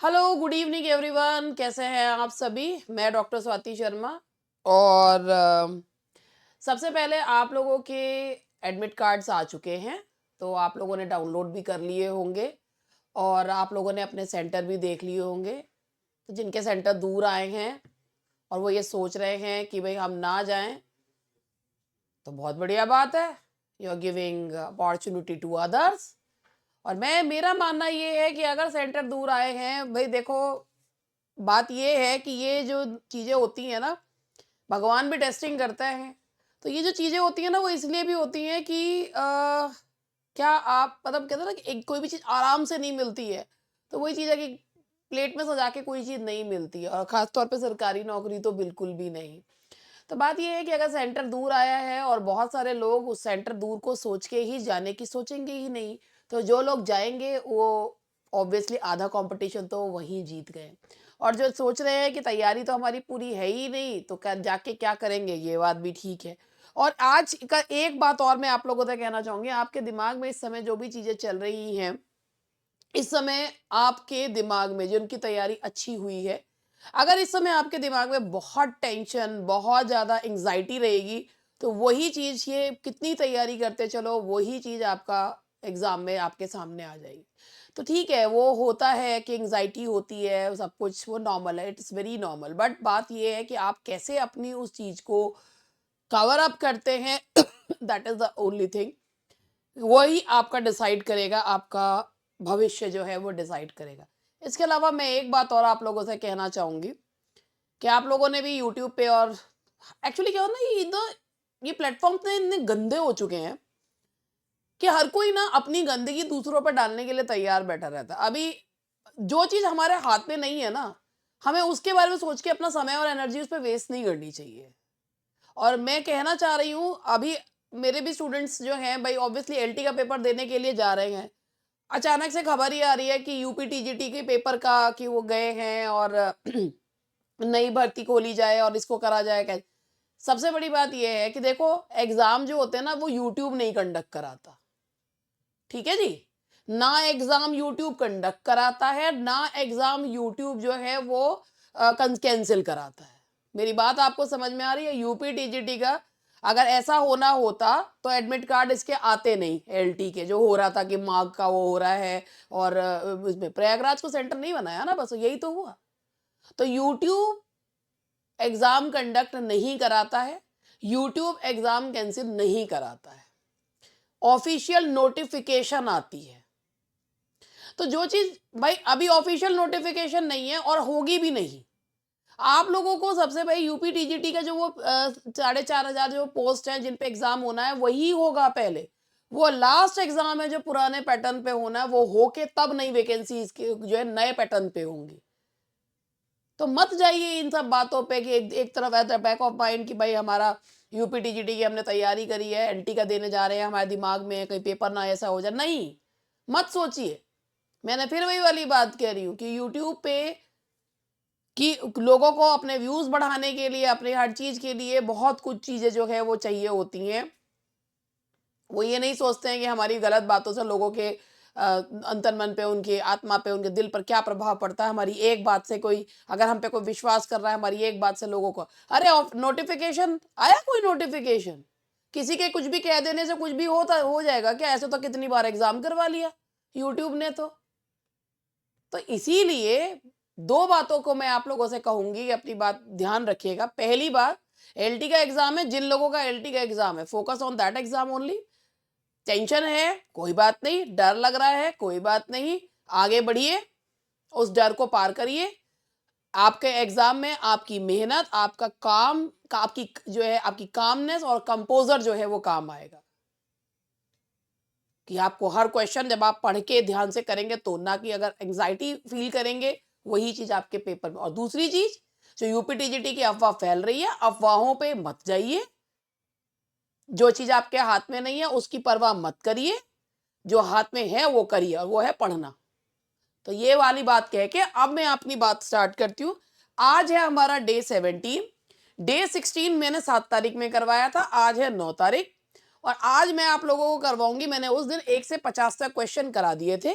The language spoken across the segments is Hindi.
Hello, good evening everyone. कैसे हैं आप सभी? मैं डॉक्टर स्वाति शर्मा। और सबसे पहले आप लोगों के एडमिट कार्ड्स आ चुके हैं, तो आप लोगों ने डाउनलोड भी कर लिए होंगे और आप लोगों ने अपने सेंटर भी देख लिए होंगे। तो जिनके सेंटर दूर आए हैं और वो ये सोच रहे हैं कि भाई हम ना जाएं, तो बहुत बढ़िया बात है। You are giving opportunity to others. और मेरा मानना ये है कि अगर सेंटर दूर आए हैं, भाई देखो, बात ये है कि ये जो चीज़ें होती हैं ना, भगवान भी टेस्टिंग करता है। तो ये जो चीज़ें होती हैं ना, वो इसलिए भी होती हैं कि क्या आप मतलब कहते हैं ना कि एक कोई भी चीज़ आराम से नहीं मिलती है, तो वही चीज़ है कि प्लेट में सजा के कोई चीज़ नहीं मिलती है, और ख़ास तौर पे सरकारी नौकरी तो बिल्कुल भी नहीं। तो बात ये है कि अगर सेंटर दूर आया है और बहुत सारे लोग उस सेंटर दूर को सोच के ही जाने की सोचेंगे ही नहीं, तो जो लोग जाएँगे वो ऑब्वियसली आधा कॉम्पिटिशन तो वहीं जीत गए। और जो सोच रहे हैं कि तैयारी तो हमारी पूरी है ही नहीं, तो क जाके क्या करेंगे, ये बात भी ठीक है। और आज का एक बात और मैं आप लोगों से कहना चाहूँगी, आपके दिमाग में इस समय जो भी चीज़ें चल रही हैं, इस समय आपके दिमाग में जिनकी तैयारी अच्छी हुई है, अगर इस समय आपके दिमाग में बहुत टेंशन, बहुत ज़्यादा एंग्ज़ायटी रहेगी, तो वही चीज़, ये कितनी तैयारी करते चलो, वही चीज़ आपका एग्ज़ाम में आपके सामने आ जाएगी। तो ठीक है, वो होता है कि एंग्ज़ायटी होती है, सब कुछ वो नॉर्मल है, इट्स वेरी नॉर्मल। बट बात ये है कि आप कैसे अपनी उस चीज़ को कवर अप करते हैं, that is the only thing. वही आपका डिसाइड करेगा, आपका भविष्य जो है वो डिसाइड करेगा। इसके अलावा मैं एक बात और आप लोगों से कहना चाहूँगी कि आप लोगों ने भी यूट्यूब पे, और एक्चुअली क्या हो ना, ये प्लेटफ़ॉर्म इतने गंदे हो चुके हैं कि हर कोई ना अपनी गंदगी दूसरों पर डालने के लिए तैयार बैठा रहता है। अभी जो चीज़ हमारे हाथ में नहीं है ना, हमें उसके बारे में सोच के अपना समय और एनर्जी उस पे वेस्ट नहीं करनी चाहिए। और मैं कहना चाह रही हूँ, अभी मेरे भी स्टूडेंट्स जो हैं भाई, ऑब्वियसली एलटी का पेपर देने के लिए जा रहे हैं। अचानक से खबर ये आ रही है कि यूपी टीजीटी के पेपर का कि वो गए हैं और नई भर्ती खोली जाए और इसको करा जाए। सबसे बड़ी बात ये है कि देखो, एग्जाम जो होते हैं ना, वो यूट्यूब नहीं कंडक्ट कराता। ठीक है जी। ना एग्जाम यूट्यूब कंडक्ट कराता है, ना एग्जाम यूट्यूब जो है वो कैंसिल कराता है। मेरी बात आपको समझ में आ रही है? यूपी टीजीटी का अगर ऐसा होना होता तो एडमिट कार्ड इसके आते नहीं, एलटी के जो हो रहा था कि मार्ग का वो हो रहा है। और उसमें प्रयागराज को सेंटर नहीं बनाया ना, बस यही तो हुआ। तो यूट्यूब एग्जाम कंडक्ट नहीं कराता है, यूट्यूब एग्जाम कैंसिल नहीं कराता है। ऑफिशियल नोटिफिकेशन आती है। तो जो चीज भाई अभी ऑफिशियल नोटिफिकेशन नहीं है और होगी भी नहीं, आप लोगों को सबसे भाई यूपी टीजीटी का जो वो 4,500 जो पोस्ट है जिन पे एग्जाम होना है, वही होगा पहले। वो लास्ट एग्जाम है जो पुराने पैटर्न पे होना है, वो होके तब नई वैकेंसी इसके जो है नए पैटर्न पे होंगी। तो मत जाइए इन सब बातों पे कि एक तरफ at the back of mind कि भाई हमारा यूपी टीजीटी की हमने तैयारी करी है, एलटी का देने जा रहे हैं, हमारे दिमाग में कहीं पेपर ना ऐसा हो जाए। नहीं, मत सोचिए। मैंने फिर वही वाली बात कह रही हूँ कि यूट्यूब पे कि लोगों को अपने व्यूज बढ़ाने के लिए, अपने हर चीज के लिए बहुत कुछ चीजें जो है वो चाहिए होती हैं। वो ये नहीं सोचते हैं कि हमारी गलत बातों से लोगों के अंतर्मन मन पे, उनकी आत्मा पे, उनके दिल पर क्या प्रभाव पड़ता है। हमारी एक बात से कोई अगर हम पे कोई विश्वास कर रहा है, हमारी एक बात से लोगों को, अरे नोटिफिकेशन आया, कोई नोटिफिकेशन किसी के कुछ भी कह देने से कुछ भी होता हो जाएगा क्या? ऐसे तो कितनी बार एग्जाम करवा लिया यूट्यूब ने। तो इसीलिए दो बातों को मैं आप लोगों से कहूंगी, अपनी बात ध्यान रखिएगा। पहली बात, एलटी का एग्जाम है, जिन लोगों का एलटी का एग्जाम है, focus on that exam only. Tension है कोई बात नहीं, डर लग रहा है कोई बात नहीं, आगे बढ़िए, उस डर को पार करिए। आपके एग्जाम में आपकी मेहनत, आपका काम आपकी जो है आपकी कामनेस और कंपोजर जो है वो काम आएगा। कि आपको हर क्वेश्चन जब आप पढ़ के ध्यान से करेंगे तो, ना कि अगर एंग्जाइटी फील करेंगे, वही चीज आपके पेपर में। और दूसरी चीज, जो यूपी टीजीटी की अफवाह फैल रही है, अफवाहों पे मत जाइए। जो चीज आपके हाथ में नहीं है उसकी परवाह मत करिए, जो हाथ में है वो करिए, और वो है पढ़ना। तो ये वाली बात कह के अब मैं अपनी बात स्टार्ट करती हूँ। आज है हमारा डे 17। डे 16 मैंने 7 तारीख में करवाया था, आज है 9 तारीख। और आज मैं आप लोगों को करवाऊंगी, मैंने उस दिन 1 से 50 तक क्वेश्चन करा दिए थे।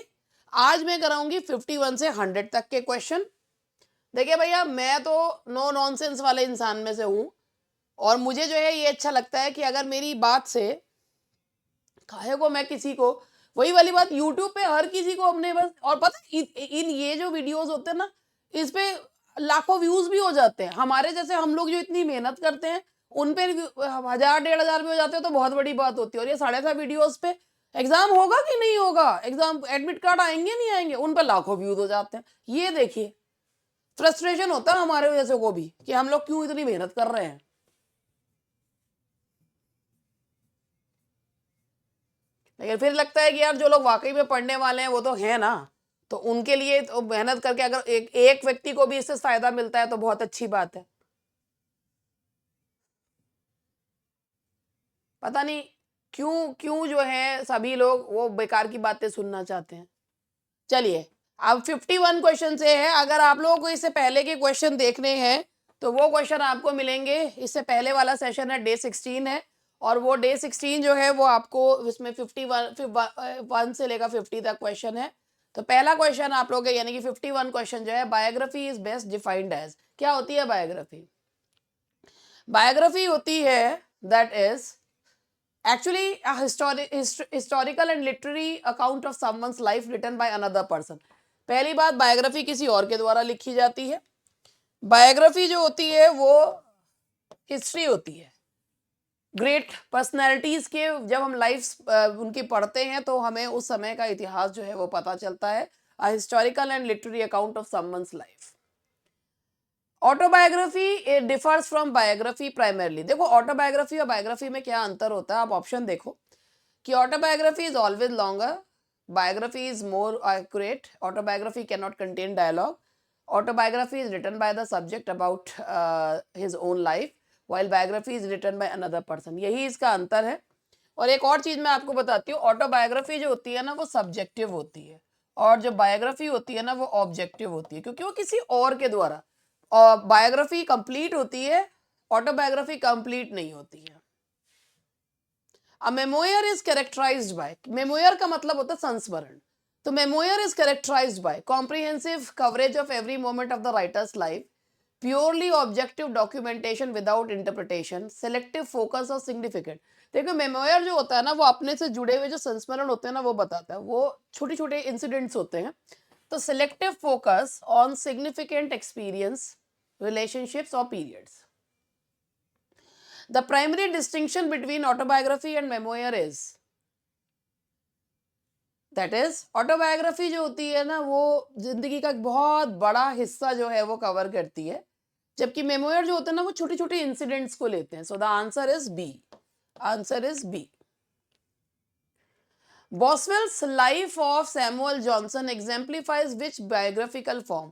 आज मैं कराऊंगी 51 से 100 तक के क्वेश्चन। देखिए भैया, मैं तो नो नॉनसेंस वाले इंसान में से हूं, और मुझे जो है ये अच्छा लगता है कि अगर मेरी बात से काहे को मैं किसी को, वही वाली बात, यूट्यूब पे हर किसी को अपने बस, और पता है इन ये जो वीडियोस होते हैं ना, इस पे लाखों व्यूज भी हो जाते हैं। हमारे जैसे हम लोग जो इतनी मेहनत करते हैं, उन पे 1000 1500 भी हो जाते हैं तो बहुत बड़ी बात होती है। और ये 7.5 वीडियोस पे एग्जाम होगा कि नहीं होगा, एग्जाम एडमिट कार्ड आएंगे नहीं आएंगे, उन पर लाखों व्यूज हो जाते हैं। ये देखिए, फ्रस्ट्रेशन होता है हमारे जैसे को भी कि हम लोग क्यों इतनी मेहनत कर रहे हैं। लेकिन फिर लगता है कि यार जो लोग वाकई में पढ़ने वाले हैं वो तो है ना, तो उनके लिए तो मेहनत करके अगर एक व्यक्ति को भी इससे फायदा मिलता है तो बहुत अच्छी बात है। पता नहीं क्यों क्यों जो है सभी लोग वो बेकार की बातें सुनना चाहते हैं। चलिए, अब 51 क्वेश्चन से है। अगर आप लोगों को इससे पहले के क्वेश्चन देखने हैं तो वो क्वेश्चन आपको मिलेंगे। इससे पहले वाला सेशन है डे 16 है, और वो डे 16 जो है वो आपको इसमें 51 से लेकर 50 तक क्वेश्चन है। तो पहला क्वेश्चन आप लोग यानी कि 51 क्वेश्चन जो है, biography is best defined as. क्या होती है बायोग्राफी? बायोग्राफी होती है that is actually a historical and literary account of someone's life written by another person। पहली बात, बायोग्राफी किसी और के द्वारा लिखी जाती है। बायोग्राफी जो होती है वो हिस्ट्री होती है। ग्रेट पर्सनैलिटीज के जब हम लाइफ उनकी पढ़ते हैं तो हमें उस समय का इतिहास जो है वो पता चलता है। A historical and literary account of someone's life. Autobiography differs from biography primarily. देखो, ऑटोबायोग्राफी और बायोग्राफी में क्या अंतर होता है, आप ऑप्शन देखो कि autobiography is always longer, biography is more accurate, autobiography can not contain dialogue, autobiography is written by the subject about his own life, while biography is written by another person. यही इसका अंतर है। और एक और चीज मैं आपको बताती हूँ, ऑटोबायोग्राफी जो होती है ना वो सब्जेक्टिव होती है, और जो बायोग्राफी होती है ना वो ऑब्जेक्टिव होती है, क्योंकि वो किसी और के द्वारा। और बायोग्राफी कंप्लीट होती है, ऑटोबायोग्राफी कंप्लीट नहीं होती है। A memoir is characterized by, memoir का मतलब होता है संस्मरण। तो memoir is characterized by comprehensive coverage of every moment of the writer's life, purely objective documentation without interpretation, selective focus और significant। देखो, memoir जो होता है ना वो अपने से जुड़े हुए जो संस्मरण होते हैं ना वो बताता है, वो छोटे छोटे इंसिडेंट्स होते हैं। तो selective focus on significant experience, relationships और periods। The primary distinction between autobiography and memoir is that is, autobiography जो होती है ना वो जिंदगी का एक बहुत बड़ा हिस्सा जो है वो कवर करती है, जबकि मेमोयर जो होते हैं ना वो छोटे छोटे इंसिडेंट्स को लेते हैं। So the answer is B. Answer is B. Boswell's life of Samuel Johnson exemplifies which biographical form.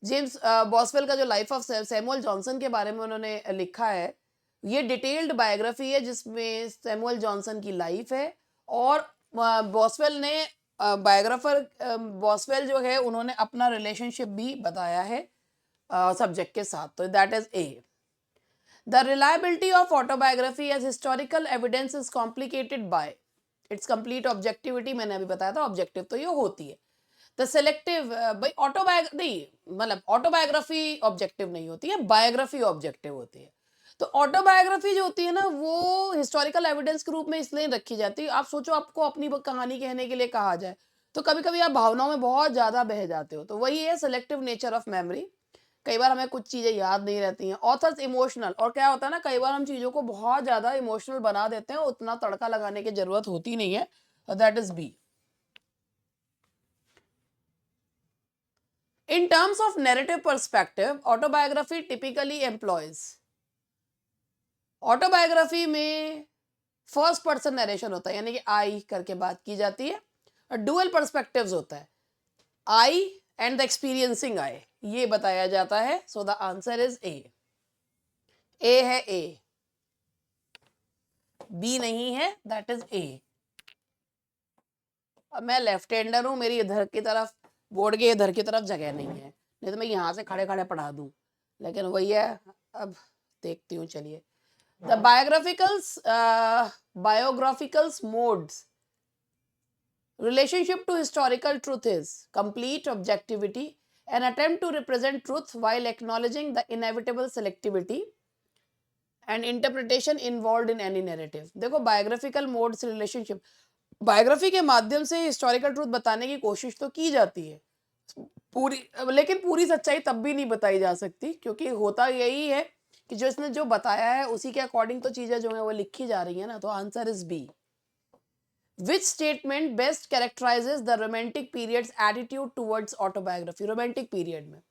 James Boswell का जो लाइफ ऑफ सैमुअल जॉनसन के बारे में उन्होंने लिखा है, ये डिटेल्ड बायोग्राफी है जिसमें सैमुअल जॉनसन की लाइफ है, और बॉसवेल ने बायोग्राफर बॉसवेल जो है उन्होंने अपना रिलेशनशिप भी बताया है सब्जेक्ट के साथ। तो that is A. The reliability of autobiography as historical evidence is complicated by its complete objectivity. मैंने अभी बताया था ऑब्जेक्टिव तो ये होती है। द सेलेक्टिव भाई ऑटोबायो नहीं, मतलब ऑटोबायोग्राफी ऑब्जेक्टिव नहीं होती है, बायोग्राफी ऑब्जेक्टिव होती है। तो ऑटोबायोग्राफी जो होती है ना वो हिस्टोरिकल एविडेंस के रूप में इसलिए रखी जाती है। आप सोचो, आपको अपनी कहानी कहने के लिए कहा जाए तो कभी कभी आप भावनाओं में बहुत ज्यादा बह जाते हो, तो वही है सेलेक्टिव नेचर ऑफ मेमोरी। कई बार हमें कुछ चीजें याद नहीं रहती हैं। ऑथर्स इमोशनल, और क्या होता है ना, कई बार हम चीजों को बहुत ज्यादा इमोशनल बना देते हैं, उतना तड़का लगाने की जरूरत होती नहीं है। That is B. In terms of narrative perspective, autobiography typically employs, autobiography में फर्स्ट पर्सन नरेशन होता है, यानी कि आई करके बात की जाती है, और डुअल पर्सपेक्टिव्स होता है, I and the experiencing I, ये बताया जाता है। So the answer is A. A है ए, बी नहीं है, दैट इज ए। अब मैं लेफ्ट हैंडर हूं, मेरी इधर की तरफ बोर्ड के इधर की तरफ जगह नहीं है, नहीं तो मैं यहां से खड़े खड़े पढ़ा दूं, लेकिन वही है। अब देखती हूँ, चलिए। The biographicals modes Relationship to historical truth is complete objectivity, an attempt to represent truth while acknowledging the inevitable selectivity and interpretation involved in any narrative. देखो बायोग्राफिकल मोड से रिलेशनशिप, बायोग्राफी के माध्यम से हिस्टोरिकल ट्रूथ बताने की कोशिश तो की जाती है पूरी, लेकिन पूरी सच्चाई तब भी नहीं बताई जा सकती, क्योंकि होता यही है कि जो इसने जो बताया है उसी के अकॉर्डिंग तो चीजें जो है वो लिखी जा रही है ना। तो answer is B. Which statement best characterizes the romantic period's attitude towards autobiography? Romantic period में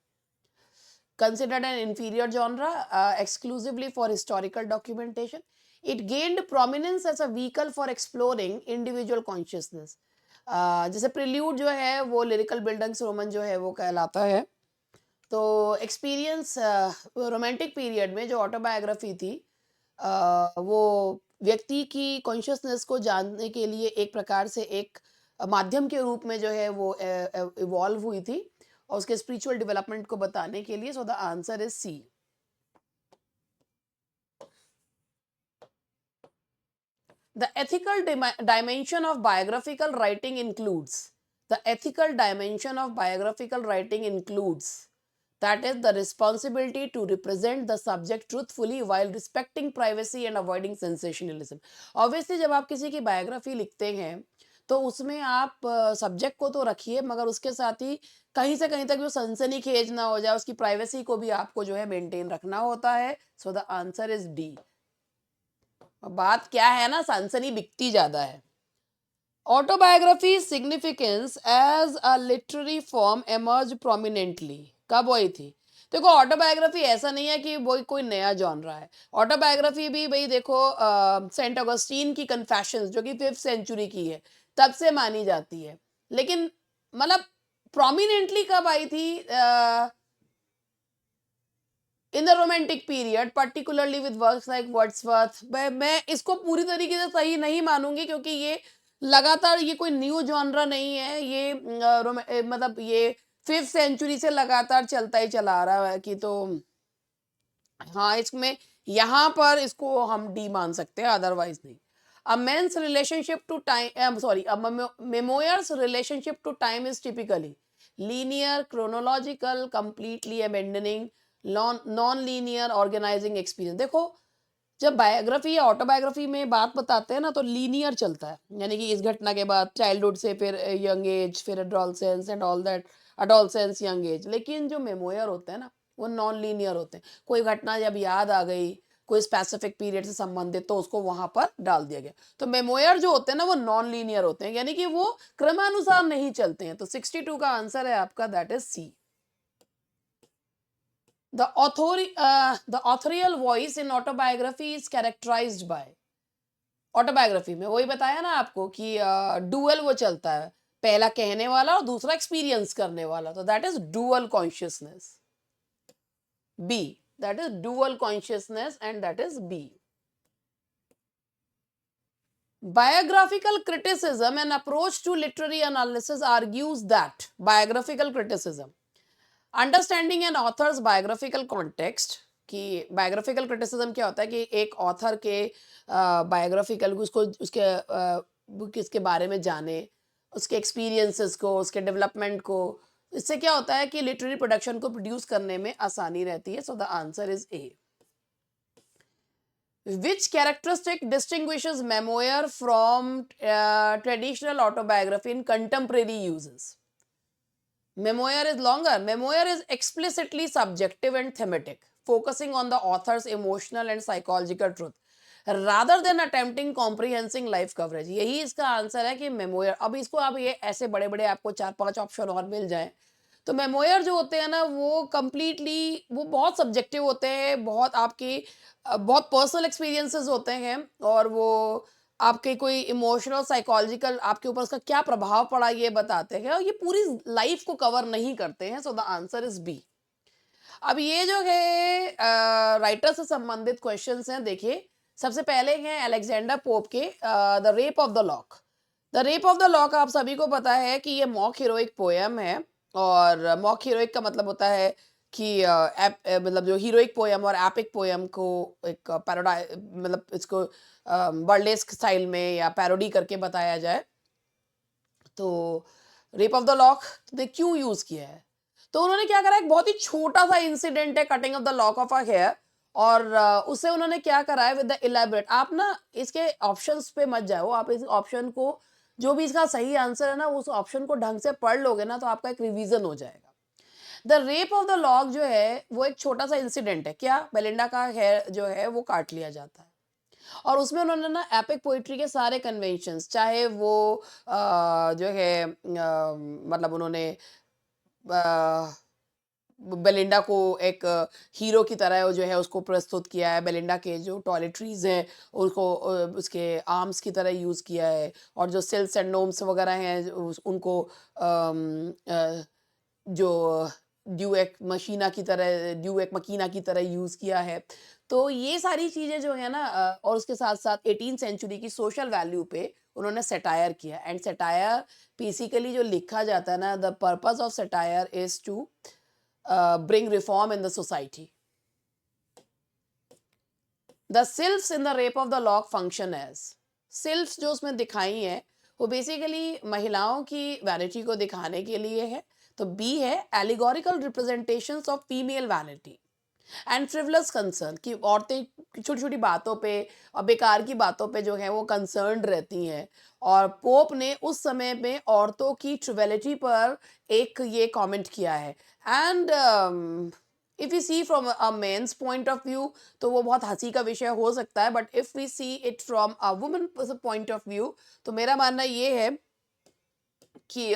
considered an inferior genre exclusively for historical documentation. It gained prominence as a vehicle for exploring individual consciousness. जैसे प्रिल्यूड जो है वो लिरिकल बिल्डिंग्स रोमन जो है वो कहलाता है। तो एक्सपीरियंस रोमांटिक पीरियड में जो ऑटोबायोग्राफी थी वो व्यक्ति की कॉन्शियसनेस को जानने के लिए एक प्रकार से एक माध्यम के रूप में जो है वो इवॉल्व हुई थी और उसके स्पिरिचुअल डेवलपमेंट को बताने के लिए। So the answer is C. The ethical dimension of biographical writing includes that is the responsibility to represent the subject truthfully while respecting privacy and avoiding sensationalism. Obviously जब आप किसी की बायोग्राफी लिखते हैं तो उसमें आप सब्जेक्ट को तो रखिए, मगर उसके साथ ही कहीं से कहीं तक जो सनसनीखेज ना हो जाए, उसकी प्राइवेसी को भी आपको जो है मेंटेन रखना होता है। So the answer is D. बात क्या है ना, सनसनी बिकती ज्यादा है। Autobiography significance as a literary form emerge prominently कब हुई थी? देखो ऑटोबायोग्राफी ऐसा नहीं है कि वो कोई नया जॉनरा है। ऑटोबायोग्राफी भी भाई देखो सेंट ऑगस्टीन की कन्फेशंस जो कि 5th सेंचुरी की है तब से मानी जाती है, लेकिन मतलब प्रोमिनेंटली कब आई थी? In the romantic period particularly with works like Wordsworth. मैं इसको पूरी तरीके से सही नहीं मानूंगी क्योंकि ये लगातार ये कोई न्यू जॉनरा नहीं है, ये मतलब ये 5th सेंचुरी से लगातार चलता ही चला आ रहा है कि तो हाँ इसमें यहाँ पर इसको हम डी मान सकते हैं, अदरवाइज नहीं। A man's relationship to time, a memoir's relationship to time is typically linear, chronological, completely abandoning non-linear organizing experience। देखो जब बायोग्राफी या ऑटोबायोग्राफी में बात बताते हैं ना तो लीनियर चलता है, यानी कि इस घटना के बाद चाइल्डहुड से फिर यंग एज, फिर adolescence and all that, adolescence young age. लेकिन जो मेमोयर होते हैं ना वो नॉन लीनियर होते हैं। कोई घटना जब याद आ गई कोई स्पेसिफिक पीरियड से संबंधित तो उसको वहां पर डाल दिया गया। तो मेमोयर जो होते हैं ना वो नॉन लीनियर होते हैं, यानी कि वो क्रमानुसार नहीं चलते हैं। तो 62 का आंसर है आपका, that is C. The authorial voice in autobiography is characterized by, autobiography में वही बताया ना आपको कि डुअल वो चलता है, पहला कहने वाला और दूसरा एक्सपीरियंस करने वाला। तो that is dual consciousness, B. That is dual consciousness and that is B. Biographical criticism, an approach to literary analysis, argues that biographical criticism understanding an author's biographical context, कि बायोग्राफिकल क्रिटिसिज्म क्या होता है कि एक ऑथर के बायोग्राफिकल उसको उसके बारे में जाने, उसके एक्सपीरियंसेस को, उसके डेवलपमेंट को। इससे क्या होता है कि लिटरेरी प्रोडक्शन को प्रोड्यूस करने में आसानी रहती है। So the answer is A. Which characteristic distinguishes memoir from traditional autobiography in contemporary uses? Memoir is longer. Memoir is explicitly subjective and thematic, focusing on the author's emotional and psychological truth rather than attempting comprehensive life coverage। यही इसका आंसर है कि मेमोयर। अब इसको आप ये ऐसे बड़े बड़े आपको 4-5 ऑप्शन और मिल जाएं तो मेमोयर जो होते हैं ना वो कंप्लीटली वो बहुत सब्जेक्टिव होते हैं, बहुत आपकी बहुत पर्सनल एक्सपीरियंसेस होते हैं और वो आपके कोई इमोशनल साइकोलॉजिकल आपके ऊपर उसका क्या प्रभाव पड़ा ये बताते हैं और ये पूरी लाइफ को कवर नहीं करते हैं। So the answer is B. अब ये जो है राइटर से संबंधित क्वेश्चंस हैं। देखिए सबसे पहले हैं अलेक्जेंडर पोप के the rape of the lock. The rape of the lock आप सभी को पता है कि ये मॉक हीरोइक पोएम है और मॉक हीरोइक का मतलब होता है कि मतलब जो हीरोइक पोएम और एपिक पोएम को एक पैरोडाई मतलब इसको बर्लेस्क स्टाइल में या पैरोडी करके बताया जाए। तो रेप ऑफ द लॉक ने क्यों यूज किया है? तो उन्होंने क्या करा, एक बहुत ही छोटा सा इंसिडेंट है, cutting off the lock of a hair, और उसे उन्होंने क्या करा है विद द इलेबरेट। आप ना इसके ऑप्शंस पे मत जाओ, आप इस ऑप्शन को, जो भी इसका सही आंसर है ना, उस ऑप्शन को ढंग से पढ़ लोगे ना, तो आपका एक रिवीजन हो जाएगा। The rape of the lock जो है वो एक छोटा सा इंसिडेंट है। क्या? बेलिंडा का हेयर जो है वो काट लिया जाता है, और उसमें उन्होंने ना एपिक पोइट्री के सारे कन्वेंशंस, चाहे वो जो है मतलब उन्होंने बेलिंडा को एक हीरो की तरह जो है उसको प्रस्तुत किया है। बेलिंडा के जो टॉयलेटरीज हैं उनको उसके आर्म्स की तरह यूज़ किया है, और जो सिल्स एंड नोम्स वगैरह हैं उनको जो ड्यूएक मशीना की तरह, ड्यूएक मकीना की तरह यूज़ किया है। तो ये सारी चीज़ें जो है ना, और उसके साथ-साथ 18th सेंचुरी की सोशल वैल्यू पे उन्होंने सैटायर किया। एंड सैटायर बेसिकली जो लिखा जाता है ना, the purpose of satire is to bring reform in the society. The sylphs in the rape of the lock function as, sylphs जो उसमें दिखाई है वो बेसिकली महिलाओं की वैनिटी को दिखाने के लिए है। तो बी है allegorical representations of female vanity and frivolous concern, कि औरतें छोटी छोटी बातों पे और बेकार की बातों पे जो है वो कंसर्न रहती हैं। और पोप ने उस समय में औरतों की ट्रिवेलिटी पर एक ये कमेंट किया है। And if you see from a men's point of view तो वो बहुत हंसी का विषय हो सकता है, but if we see it from a woman point of view, तो मेरा मानना ये है कि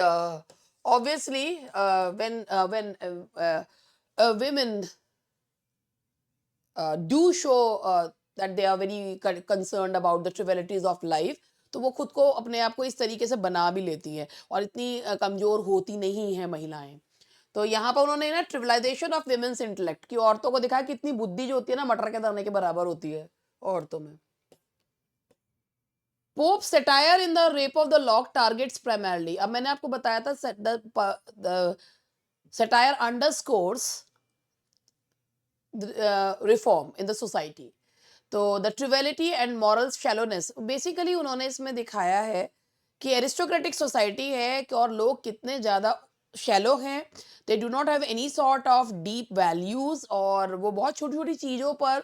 obviously when women do show that they are very concerned about the trivialities of life, तो वो खुद को अपने आप को इस तरीके से बना भी लेती हैं, और इतनी कमजोर होती नहीं है महिलाएं। तो यहाँ पर उन्होंने ना ट्रिविलाइजेशन ऑफ विमेन्स इंटेलेक्ट की औरतों को दिखाया कि इतनी बुद्धि जो होती है ना मटर के दाने के बराबर होती है औरतों में। Pope satire in the rape of the lock targets primarily, अब मैंने आपको बताया था the satire underscores reform in the society. तो the ट्रिविलिटी and moral shallowness, basically उन्होंने इसमें दिखाया है कि एरिस्टोक्रेटिक सोसाइटी है कि और लोग कितने ज़्यादा शैलो हैं, they do not have any sort of deep values, और वो बहुत छोटी छोटी चीज़ों पर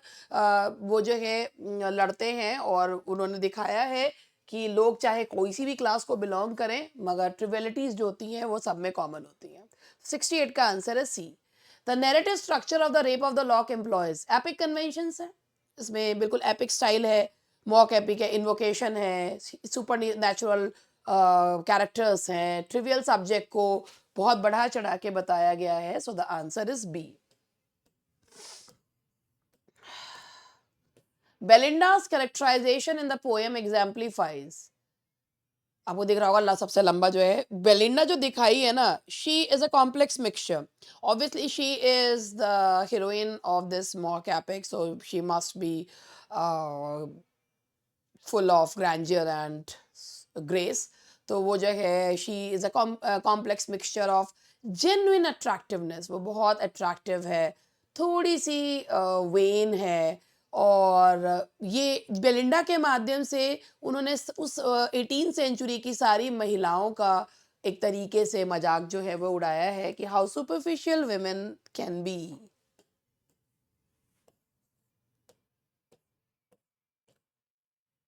वो जो है लड़ते हैं। और उन्होंने दिखाया है कि लोग चाहे कोई सी भी क्लास को बिलोंग करें, मगर ट्रिविलिटीज़ जो होती हैं वो सब में कॉमन होती हैं। 68 का आंसर है C. The narrative structure of the rape of the lock employs epic conventions है, इसमें बिल्कुल एपिक स्टाइल है, मॉक एपिक है, इन्वोकेशन है, सुपर नेचुरल कैरेक्टर्स हैं, ट्रिवियल सब्जेक्ट को बहुत बढ़ा चढ़ा के बताया गया है। So the answer is B. Belinda's characterization in the poem exemplifies, आपको दिख रहा होगा सबसे लंबा जो है बेलिंडा जो दिखाई है ना, she is a complex mixture. Obviously she is the heroine of this mock epic, so she must be full of grandeur and grace. तो वो जो है she is a complex mixture of genuine attractiveness, वो बहुत अट्रैक्टिव है, थोड़ी सी वेन है। और ये बेलिंडा के माध्यम से उन्होंने उस 18 सेंचुरी की सारी महिलाओं का एक तरीके से मजाक जो है वो उड़ाया है कि how superficial women can be.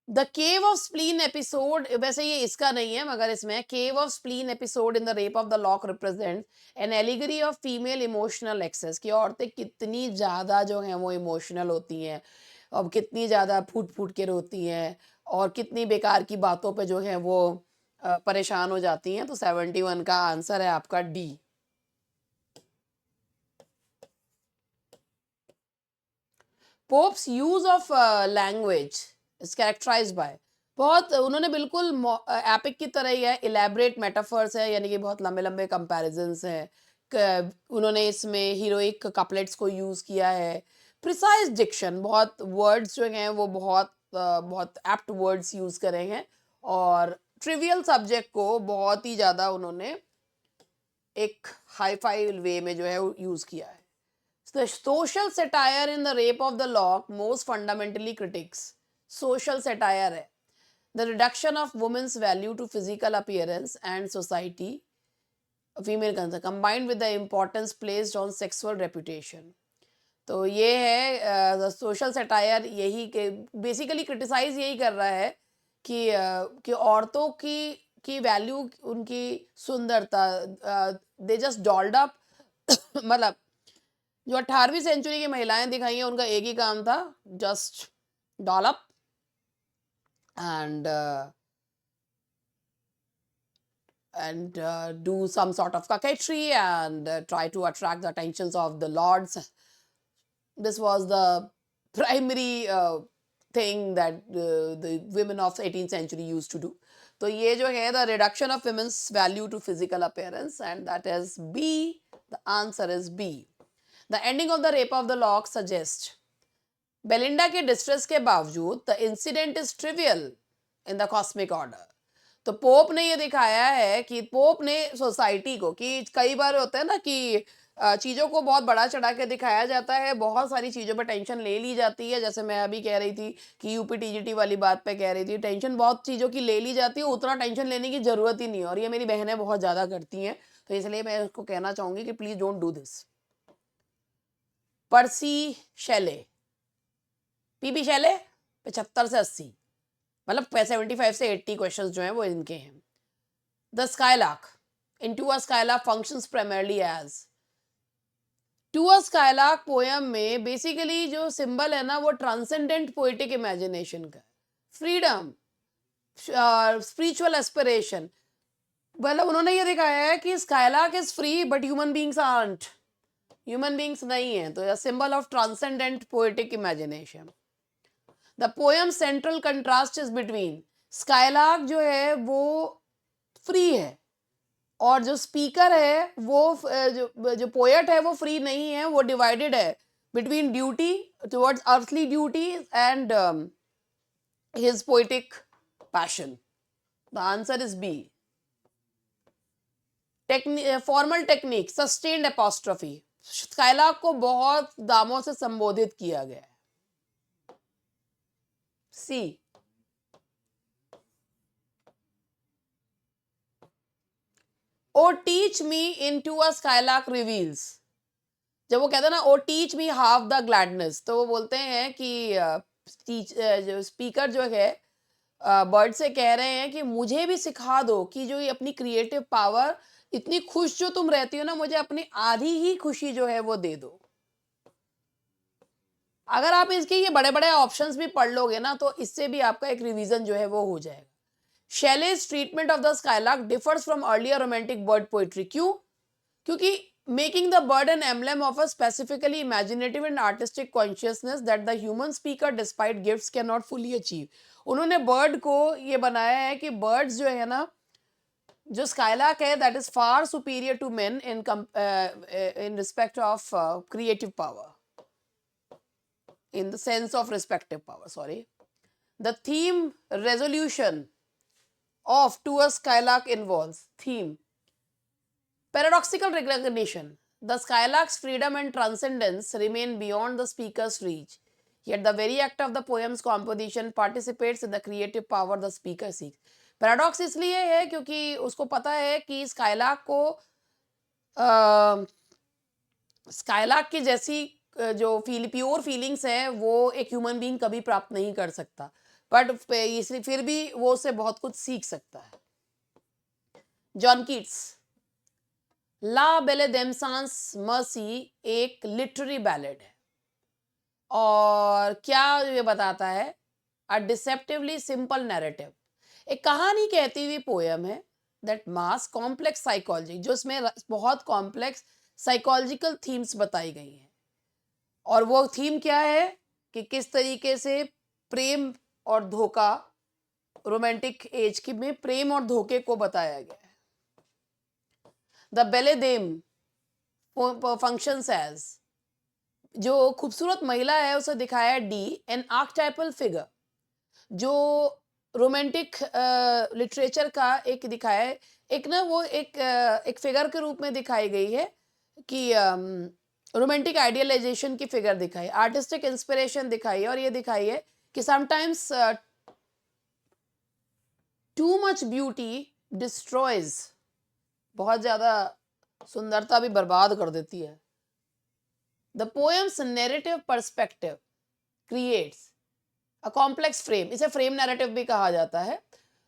The cave of spleen episode, वैसे ये इसका नहीं है मगर इसमें cave of spleen episode in the rape of the lock represent an allegory of female emotional excess, की औरतें कितनी ज़्यादा जो हैं वो इमोशनल होती हैं, और कितनी ज़्यादा फूट फूट के रोती हैं, और कितनी बेकार की बातों पे जो है वो परेशान हो जाती हैं। तो 71 का आंसर है आपका D. Pope's use of language is characterized by, बहुत उन्होंने बिल्कुल एपिक की तरह ही है, इलेबरेट मेटाफर्स है, यानी कि बहुत लंबे लंबे कंपैरिजंस हैं। उन्होंने इसमें हीरोइक कपलेट्स को यूज किया है, प्रिसाइज डिक्शन, बहुत वर्ड्स जो हैं वो बहुत एप्ट वर्ड्स यूज करे हैं, और ट्रिवियल सब्जेक्ट को बहुत ही ज़्यादा उन्होंने एक हाई फाई वे में जो है यूज किया है। The social satire in the rape of the lock most fundamentally critics, social satire है, the reduction of women's value to physical appearance and society female concern combined with the importance placed on sexual reputation. तो ये है सोशल सटायर, यही के बेसिकली क्रिटिसाइज यही कर रहा है कि औरतों की वैल्यू, उनकी सुंदरता, दे जस्ट डॉल्ड अप मतलब जो 18वीं सेंचुरी की महिलाएं दिखाई हैं उनका एक ही काम था, just doll up and do some sort of coquetry and try to attract the attentions of the lords. This was the primary thing that the women of 18th century used to do. तो ये जो है the reduction of women's value to physical appearance, and that is B. The answer is B. The ending of the rape of the lock suggests Belinda के डिस्ट्रेस के बावजूद the incident is trivial in the cosmic order. तो पोप ने ये दिखाया है कि पोप ने सोसाइटी को, कि कई बार होता है ना कि चीज़ों को बहुत बड़ा चढ़ा के दिखाया जाता है, बहुत सारी चीज़ों पे टेंशन ले ली जाती है। जैसे मैं अभी कह रही थी कि यूपी टीजीटी वाली बात पे कह रही थी, टेंशन बहुत चीज़ों की ले ली जाती है, उतना टेंशन लेने की ज़रूरत ही नहीं है, और ये मेरी बहनें बहुत ज़्यादा करती हैं। तो इसलिए मैं उसको कहना चाहूँगी कि please don't do this. Percy Shelley, PB Shelley 75 से 80, मतलब 75 से 80 क्वेश्चंस जो हैं वो इनके हैं। The skylark, in to a skylark functions primarily as. To a skylark poem में बेसिकली जो सिंबल है ना वो ट्रांसेंडेंट पोएटिक इमेजिनेशन का, फ्रीडम, स्पिरिचुअल एस्पिरेशन। मतलब उन्होंने ये दिखाया है कि skylark is free but human beings aren't, human beings नहीं है। तो symbol of transcendent poetic imagination. The poem central contrast is between, skylark जो है वो फ्री है और जो स्पीकर है वो जो पोएट है वो फ्री नहीं है, वो डिवाइडेड है between duty towards earthly duty and his poetic passion. The answer is B. Formal technique, sustained apostrophe, skylark को बहुत दामों से संबोधित किया गया है। C. O teach me in to a skylark reveals, जब वो कहते हैं ना O teach me half the gladness, तो वो बोलते हैं कि जो स्पीकर जो है बर्ड से कह रहे हैं कि मुझे भी सिखा दो कि जो ये अपनी क्रिएटिव पावर, इतनी खुश जो तुम रहती हो ना, मुझे अपनी आधी ही खुशी जो है वो दे दो। अगर आप इसके ये बड़े बड़े ऑप्शंस भी पढ़ लोगे ना तो इससे भी आपका एक रिवीजन जो है वो हो जाएगा। Shelley's treatment of the skylark differs from earlier romantic bird poetry. क्यों? क्योंकि making the bird an emblem of a specifically imaginative and artistic consciousness that the human speaker despite gifts cannot fully achieve। उन्होंने बर्ड को ये बनाया है कि बर्ड्स जो है ना, जो स्काईलार्क है that is far superior to men in respect of creative power, in the sense of respective power, sorry. The theme resolution of To a Skylark involves theme paradoxical recognition. The skylark's freedom and transcendence remain beyond the speaker's reach, yet the very act of the poem's composition participates in the creative power the speaker seeks. Paradox इसलिए है क्योंकि उसको पता है कि स्काईलार्क को स्काईलार्क की जैसी जो प्योर फीलिंग्स है वो एक ह्यूमन बीइंग कभी प्राप्त नहीं कर सकता, बट इसलिए फिर भी वो उससे बहुत कुछ सीख सकता है। जॉन कीट्स, ला बेले देमसांस मर्सी एक लिटरेरी बैलेड है और क्या ये बताता है, अ डिसेप्टिवली सिंपल नैरेटिव, एक कहानी कहती हुई पोयम है दैट मास कॉम्प्लेक्स साइकोलॉजी, जो इसमें बहुत कॉम्प्लेक्स साइकोलॉजिकल थीम्स बताई गई हैं। और वो थीम क्या है कि किस तरीके से प्रेम और धोखा, रोमांटिक एज की में प्रेम और धोखे को बताया गया है। द बेले देम फंक्शंस एज, जो खूबसूरत महिला है उसे दिखाया है डी एन आर्केटाइपल फिगर, जो रोमांटिक लिटरेचर का एक दिखाया है, एक ना वो एक फिगर के रूप में दिखाई गई है कि रोमांटिक आइडियलाइजेशन की फिगर दिखाई, आर्टिस्टिक इंस्पिरेशन दिखाई है, और ये दिखाई है कि sometimes too much beauty destroys, बहुत ज्यादा सुंदरता भी बर्बाद कर देती है। The poems narrative perspective creates a complex frame, इसे फ्रेम नैरेटिव भी कहा जाता है।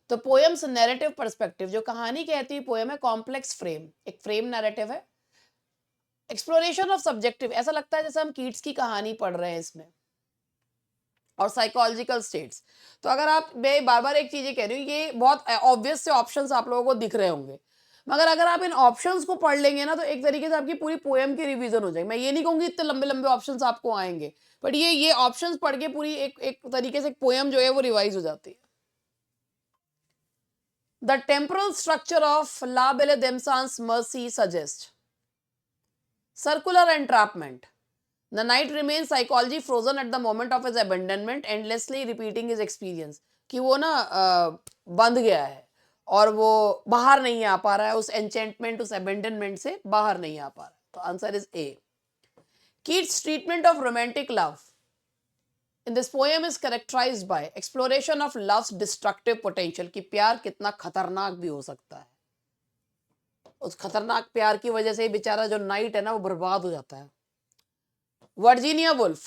तो पोएम्स नैरेटिव पर्सपेक्टिव, जो कहानी कहती है पोएम है, कॉम्प्लेक्स फ्रेम एक फ्रेम नैरेटिव है। एक्सप्लोरेशन ऑफ सब्जेक्टिव, ऐसा लगता है जैसे हम कीट्स की कहानी पढ़ रहे हैं इसमें। और साइकोलॉजिकल स्टेट्स, तो अगर आप, मैं बार बार एक चीज ये कह रही हूँ, ये बहुत ऑब्वियस से ऑप्शंस आप लोगों को दिख रहे होंगे, मगर अगर आप इन ऑप्शंस को पढ़ लेंगे ना तो एक तरीके से आपकी पूरी पोएम की रिवीजन हो जाएगी। मैं ये नहीं कहूंगी इतने लंबे लंबे ऑप्शंस आपको आएंगे, बट ये ऑप्शंस पढ़ के पूरी एक एक तरीके से पोएम जो है वो रिवाइज हो जाती है। The temporal structure of la belle dame sans merci suggest circular entrapment. The knight remains psychology frozen at the moment of his abandonment, endlessly repeating his experience. कि वो ना बंध गया है और वो बाहर नहीं आ पा रहा है उस enchantment, उस abandonment से बाहर नहीं आ पा रहा है। तो answer is A. Keats' treatment of romantic love in this poem is characterized by exploration of love's destructive potential, कि प्यार कितना खतरनाक भी हो सकता है। उस खतरनाक प्यार की वजह से ही बेचारा जो नाइट है ना वो बर्बाद हो जाता है। Virginia Woolf,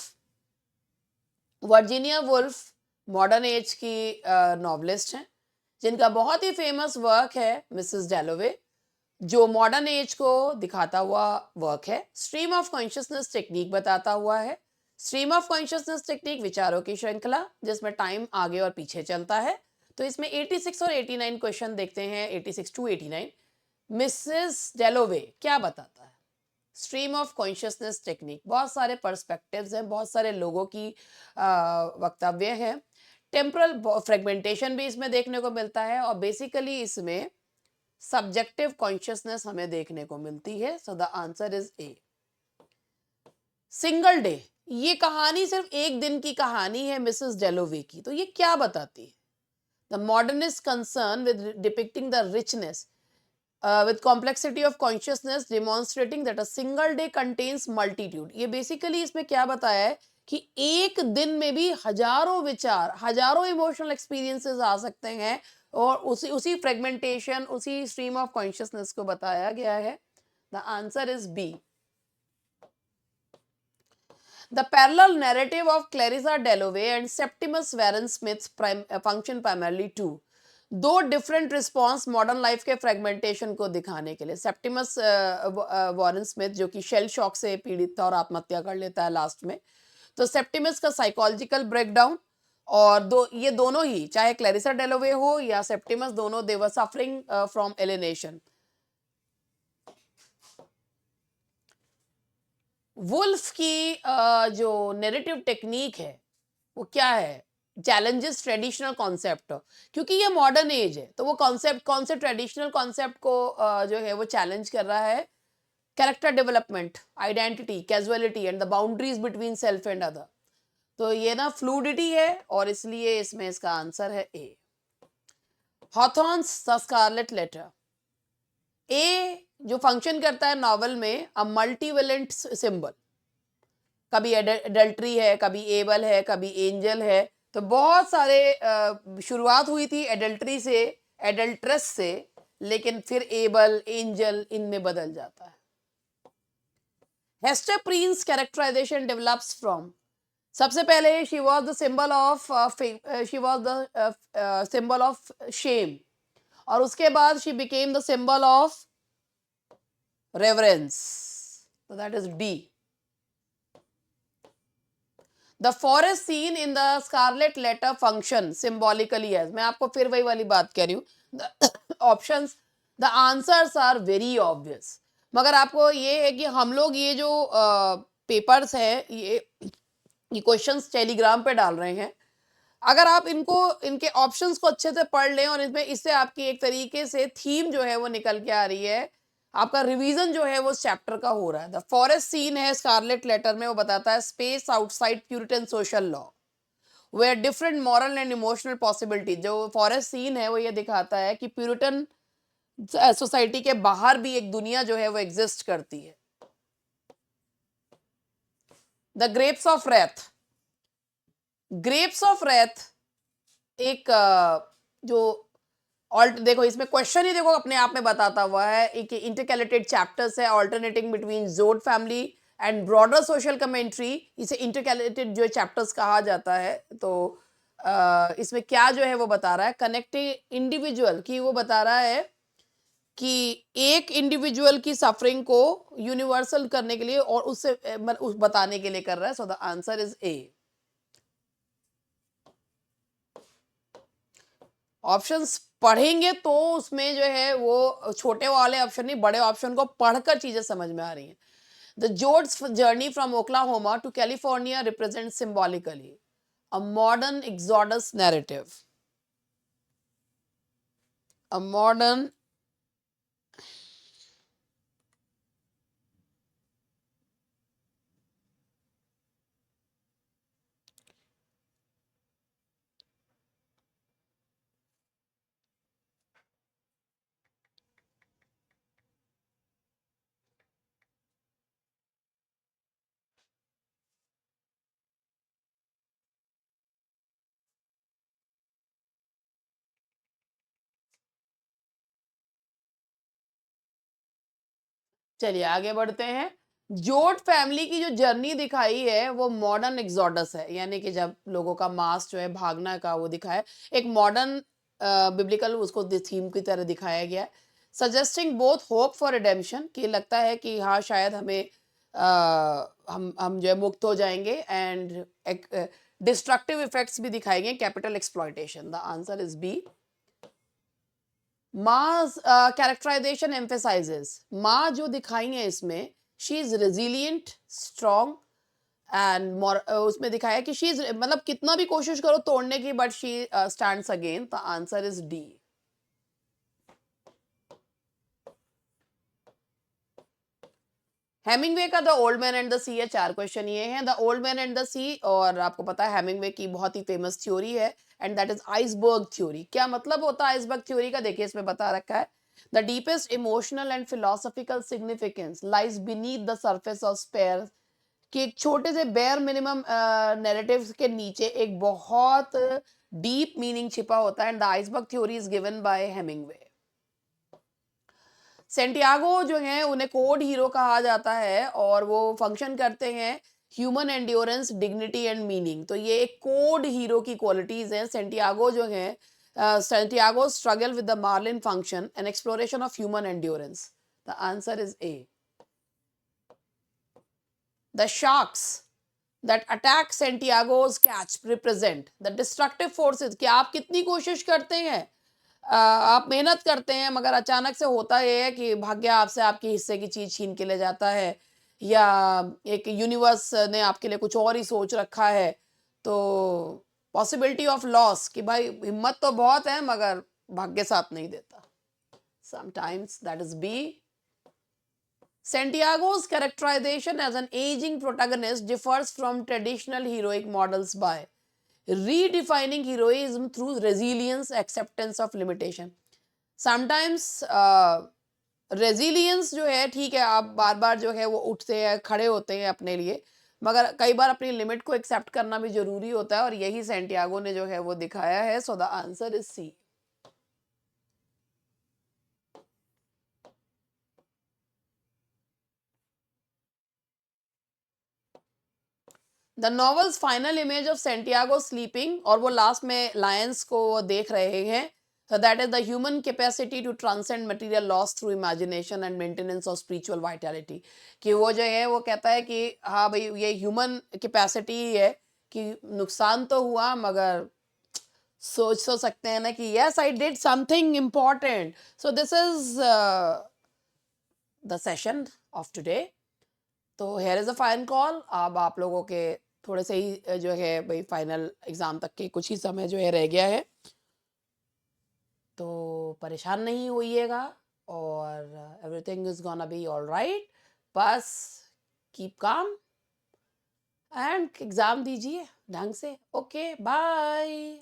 Virginia Woolf modern age की नॉवलिस्ट हैं, जिनका बहुत ही फेमस वर्क है मिसेस डैलोवे, जो मॉडर्न एज को दिखाता हुआ वर्क है। स्ट्रीम ऑफ कॉन्शियसनेस टेक्निक बताता हुआ है। स्ट्रीम ऑफ कॉन्शियसनेस टेक्निक विचारों की श्रृंखला जिसमें टाइम आगे और पीछे चलता है। तो इसमें 86 और 89 क्वेश्चन देखते हैं, 86 टू 89। मिसेस डेलोवे क्या बताता है? स्ट्रीम ऑफ कॉन्शियसनेस टेक्निक, बहुत सारे पर्सपेक्टिव्स हैं, बहुत सारे लोगों की वक्तव्य हैं। टेम्परल फ्रेगमेंटेशन भी इसमें देखने को मिलता है और बेसिकली इसमें सब्जेक्टिव कॉन्शियसनेस हमें देखने को मिलती है। So the answer is A. Single day, ये कहानी सिर्फ एक दिन की कहानी है मिसेस डेलोवे की, तो ये क्या बताती है? The modernist concern with depicting the richness with complexity of consciousness demonstrating that a single day contains multitude। ये बेसिकली इसमें क्या बताया है कि एक दिन में भी हजारों विचार, हजारों इमोशनल एक्सपीरियंसेस आ सकते हैं और उसी फ्रेगमेंटेशन, उसी स्ट्रीम ऑफ कॉन्शियसनेस को बताया गया है। The answer is B. The parallel narrative of Clarissa Dalloway and Septimus Warren Smith's function primarily to दो डिफरेंट रिस्पॉन्स मॉडर्न लाइफ के फ्रेगमेंटेशन को दिखाने के लिए। सेप्टिमस वॉरेन स्मिथ जो कि शेल शॉक से पीड़ित था और आत्महत्या कर लेता है लास्ट में, तो सेप्टिमस का साइकोलॉजिकल ब्रेकडाउन, और ये दोनों ही, चाहे क्लैरिसा डेलोवे हो या सेप्टिमस, दोनों they were suffering from alienation. Woolf की जो नैरेटिव टेक्निक है वो क्या है? चैलेंजेस ट्रेडिशनल कॉन्सेप्ट, क्योंकि ये मॉडर्न एज है तो वो कॉन्सेप्ट, कौन से ट्रेडिशनल कॉन्सेप्ट को जो है वो चैलेंज कर रहा है? Character development, identity, casualty and the boundaries between self and other. तो ये ना फ्लूडिटी है और इसलिए इसमें इसका आंसर है ए। हॉथॉर्न्स द स्कारलेट लेटर, ए जो फंक्शन करता है नॉवल में अ मल्टीवेलेंट सिंबल, कभी एडल्ट्री है, कभी एबल है, कभी एंजल है। तो बहुत सारे शुरुआत हुई थी एडल्ट्री से, एडल्ट्रेस से, लेकिन फिर एबल, एंजल इनमें बदल जाता है। Hester Prynne characterization develops from, सबसे पहले she was the symbol of symbol of shame, और उसके बाद she became the symbol of reverence, so that is D. The forest scene in the Scarlet Letter function symbolically as, मैं आपको फिर वही वाली बात कह रही हूँ, the options, the answers are very obvious। मगर आपको ये है कि हम लोग ये जो पेपर्स हैं, ये क्वेश्चंस टेलीग्राम पे डाल रहे हैं, अगर आप इनको, इनके ऑप्शंस को अच्छे से पढ़ लें और इसमें, इससे आपकी एक तरीके से थीम जो है वो निकल के आ रही है, आपका रिवीजन जो है वो चैप्टर का हो रहा है। द फॉरेस्ट सीन है स्कारलेट लेटर में, वो बताता है space outside Puritan social law where different moral and emotional possibility. जो फॉरेस्ट सीन है वो ये दिखाता है कि प्यूरिटन सोसाइटी के बाहर भी एक दुनिया जो है वो एग्जिस्ट करती है। The grapes of Wraith, grapes of Wraith एक जो देखो इसमें क्वेश्चन ही देखो अपने आप में बताता हुआ है, एक इंटरकैलेटेड चैप्टर्स है, ऑल्टरनेटिंग बिटवीन जोड family and broader social commentary, इसे इंटरकैलेटेड जो चैप्टर्स कहा जाता है। तो इसमें क्या जो है वो बता रहा है, कनेक्टिंग इंडिविजुअल की, वो बता रहा है कि एक इंडिविजुअल की सफरिंग को यूनिवर्सल करने के लिए और उससे उस बताने के लिए कर रहा है। So the answer is A. Options पढ़ेंगे तो उसमें जो है वो छोटे वाले ऑप्शन नहीं, बड़े ऑप्शन को पढ़कर चीजें समझ में आ रही हैं। The Joads journey from Oklahoma to California represent symbolically a modern exodus narrative. A modern, चलिए आगे बढ़ते हैं। जोट फैमिली की जो जर्नी दिखाई है वो मॉडर्न एक्सोडस है, यानी कि जब लोगों का मास जो है भागना का वो दिखाया, एक मॉडर्न बिब्लिकल उसको थीम की तरह दिखाया गया है, suggesting both hope for redemption, कि लगता है कि हाँ शायद हमें हम जो है मुक्त हो जाएंगे, एंड एक डिस्ट्रक्टिव इफेक्ट्स भी दिखाए गए, capital exploitation. The answer is B. Ma characterization emphasizes, Ma जो दिखाई है इसमें, she is resilient, strong and उसमें दिखाया है कि शी इज, मतलब कितना भी कोशिश करो तोड़ने की, but she stands again. The answer is D. Hemingway का the old man and the sea है, 4 क्वेश्चन ये हैं। The old man and the sea, और आपको पता है हेमिंगवे की बहुत ही फेमस थ्योरी है, and that is iceberg theory. क्या मतलब होता है आइसबर्ग थ्योरी का, देखिए इसमें बता रखा है, the deepest emotional and philosophical significance lies beneath the surface of spare, कि एक छोटे से बेयर मिनिमम नैरेटिव्स के नीचे एक बहुत डीप मीनिंग छिपा होता है, and the iceberg theory is given by Hemingway. Santiago जो है उन्हें कोड हीरो कहा जाता है, और वो फंक्शन करते हैं human endurance, dignity and meaning. तो ये एक कोड हीरो की क्वालिटीज हैं। सेंटियागो जो है, Santiago struggle with the marlin function, an exploration of human endurance. The answer is A. The sharks that attack Santiago's catch represent the destructive forces, कि आप कितनी कोशिश करते हैं, आप मेहनत करते हैं, मगर अचानक से होता ये है कि भाग्य आपसे आपके हिस्से की चीज छीन के ले जाता है, या एक यूनिवर्स ने आपके लिए कुछ और ही सोच रखा है। तो पॉसिबिलिटी ऑफ लॉस, कि भाई हिम्मत तो बहुत है मगर भाग्य साथ नहीं देता। Sometimes that is B. Santiago's characterization as an aging protagonist differs from traditional heroic models by redefining heroism through resilience, acceptance of limitation. Sometimes resilience जो है, ठीक है, आप बार बार जो है वो उठते हैं, खड़े होते हैं अपने लिए, मगर कई बार अपनी लिमिट को एक्सेप्ट करना भी जरूरी होता है, और यही सेंटियागो ने जो है वो दिखाया है। So the answer is C. The novel's final image of Santiago sleeping, और वो लास्ट में लायंस को देख रहे हैं, that is the human capacity to transcend material loss through imagination and maintenance of spiritual vitality, कि वो जो है वो कहता है कि हाँ भाई ये ह्यूमन कैपेसिटी ही है, कि नुकसान तो हुआ मगर सोच तो सकते हैं ना कि yes I did something important. So this is the session of today. तो here is a fine call. अब आप लोगों के थोड़े से ही जो है भाई फाइनल एग्जाम तक के कुछ ही समय जो है रह गया है, तो परेशान नहीं होइएगा, और everything is gonna be all right. बस कीप काम एंड एग्जाम दीजिए ढंग से। Okay bye.